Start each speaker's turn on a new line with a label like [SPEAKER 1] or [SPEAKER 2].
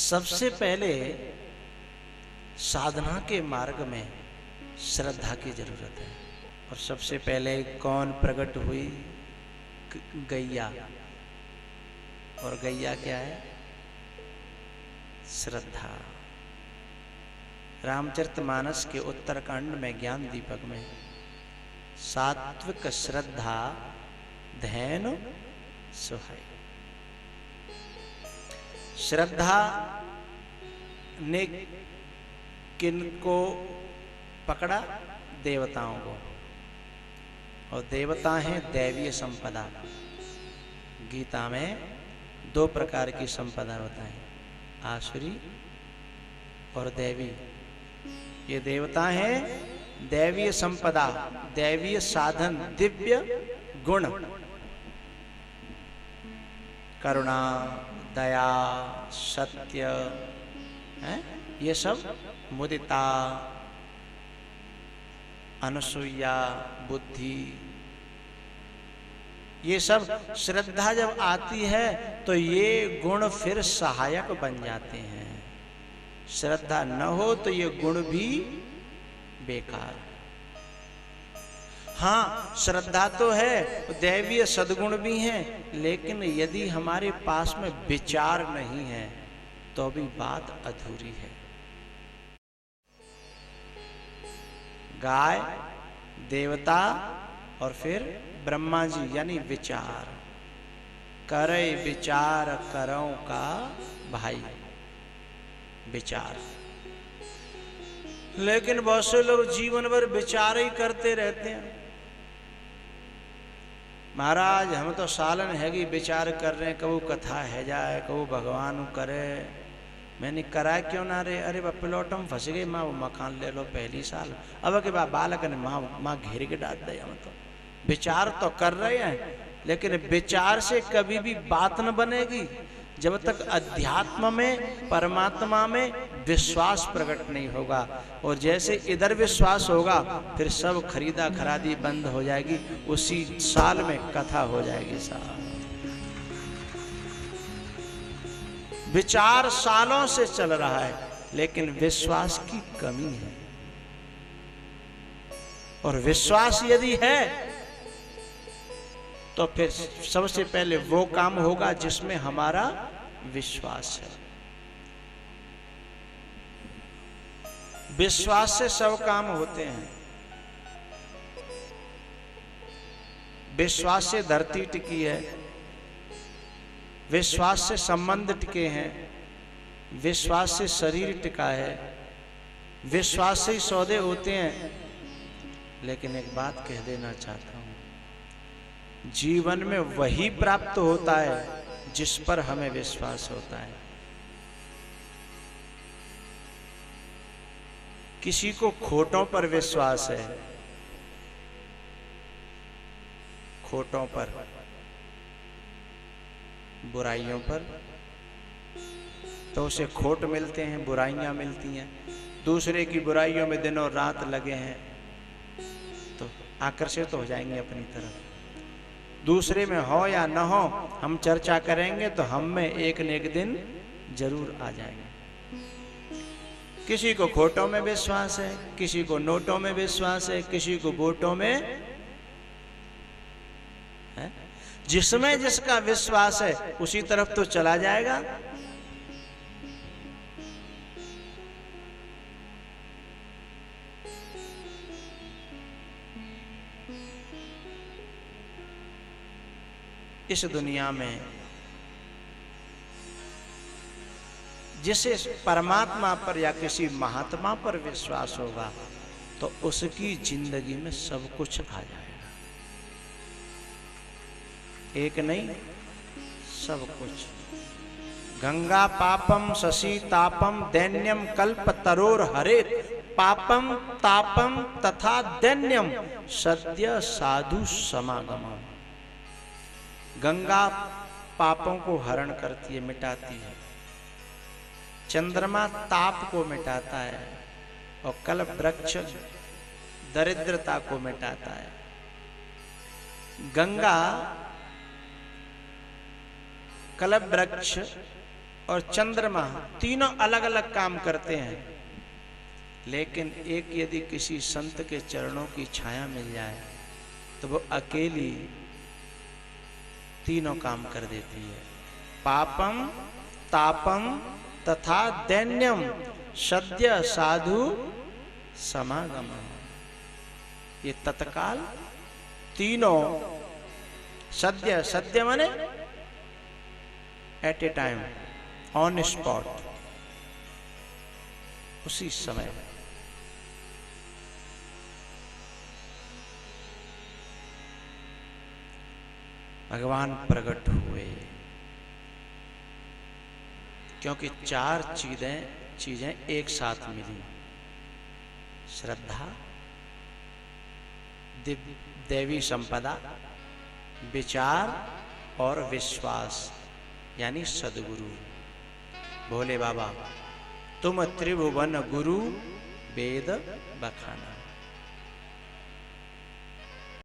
[SPEAKER 1] सबसे पहले साधना के मार्ग में श्रद्धा की जरूरत है। और सबसे पहले कौन प्रकट हुई? गैया। और गैया क्या है? श्रद्धा। रामचरितमानस के उत्तरकांड में ज्ञान दीपक में सात्विक श्रद्धा धैर्य सुहाई। श्रद्धा ने किनको पकड़ा? देवताओं को। और देवता हैं दैवीय संपदा। गीता में 2 प्रकार की संपदा होता है, आसुरी और दैवी। ये देवता हैं दैवीय संपदा, दैवीय साधन, दिव्य गुण, करुणा, दया, सत्य है, ये सब, मुदिता, अनुसूया, बुद्धि, ये सब श्रद्धा जब आती है तो ये गुण फिर सहायक बन जाते हैं। श्रद्धा न हो तो ये गुण भी बेकार। हाँ, श्रद्धा तो है, दैवीय सद्गुण भी हैं, लेकिन यदि हमारे पास में विचार नहीं है तो भी बात अधूरी है। गाय, देवता और फिर ब्रह्मा जी यानी विचार। करे विचार करो का भाई, विचार। लेकिन बहुत से लोग जीवन भर विचार ही करते रहते हैं। महाराज हम तो सालन है कि विचार कर रहे हैं, कबू कथा है जाए, कबू भगवान करे। मैंने करा क्यों ना रे? अरे बाप प्लॉटम फंस गई माँ, वो मकान ले लो पहली साल। अब के बाद बालक ने माँ घेर के डाल दे। हम तो विचार तो कर रहे हैं, लेकिन विचार से कभी भी बात न बनेगी जब तक अध्यात्म में, परमात्मा में विश्वास प्रकट नहीं होगा। और जैसे इधर विश्वास होगा फिर सब खरीदा खरादी बंद हो जाएगी, उसी साल में कथा हो जाएगी। साहब विचार सालों से चल रहा है, लेकिन विश्वास की कमी है। और विश्वास यदि है तो फिर सबसे पहले वो काम होगा जिसमें हमारा विश्वास है। विश्वास से सब काम होते हैं। विश्वास से धरती टिकी है, विश्वास से संबंध टिके हैं, विश्वास से शरीर टिका है, विश्वास से ही सौदे होते हैं। लेकिन एक बात कह देना चाहता हूं, जीवन में वही प्राप्त होता है जिस पर हमें विश्वास होता है। किसी को खोटों पर विश्वास है, खोटों पर, बुराइयों पर, तो उसे खोट मिलते हैं, बुराइयां मिलती हैं। दूसरे की बुराइयों में दिनों रात लगे हैं तो आकर्षित हो जाएंगे अपनी तरफ। दूसरे में हो या न हो, हम चर्चा करेंगे तो हम में एक न एक दिन जरूर आ जाएंगे। किसी को खोटों में विश्वास है, किसी को नोटों में विश्वास है, किसी को वोटों में है। जिसमें जिसका विश्वास है उसी तरफ तो चला जाएगा। इस दुनिया में जिसे परमात्मा पर या किसी महात्मा पर विश्वास होगा तो उसकी जिंदगी में सब कुछ आ जाएगा। एक नहीं, सब कुछ। गंगा पापम शशि तापम दैन्यम कल्प तरोर हरेत, पापम तापम तथा दैन्यम सद्य साधु समागमम। गंगा पापों को हरण करती है, मिटाती है। चंद्रमा ताप को मिटाता है और कल्प वृक्ष दरिद्रता को मिटाता है। गंगा कल्प वृक्ष और चंद्रमा, तीनों अलग अलग काम करते हैं, लेकिन एक यदि किसी संत के चरणों की छाया मिल जाए तो वो अकेली तीनों काम कर देती है। पापम तापम तथा दैन्यम सद्य साधु समागम। ये तत्काल तीनों सद्य, सद्य माने at a time, on spot, उसी समय भगवान प्रकट हुए। क्योंकि चार चीजें एक साथ मिली, श्रद्धा, देवी संपदा, विचार और विश्वास, यानी सदगुरु। भोले बाबा तुम त्रिभुवन गुरु वेद बखाना।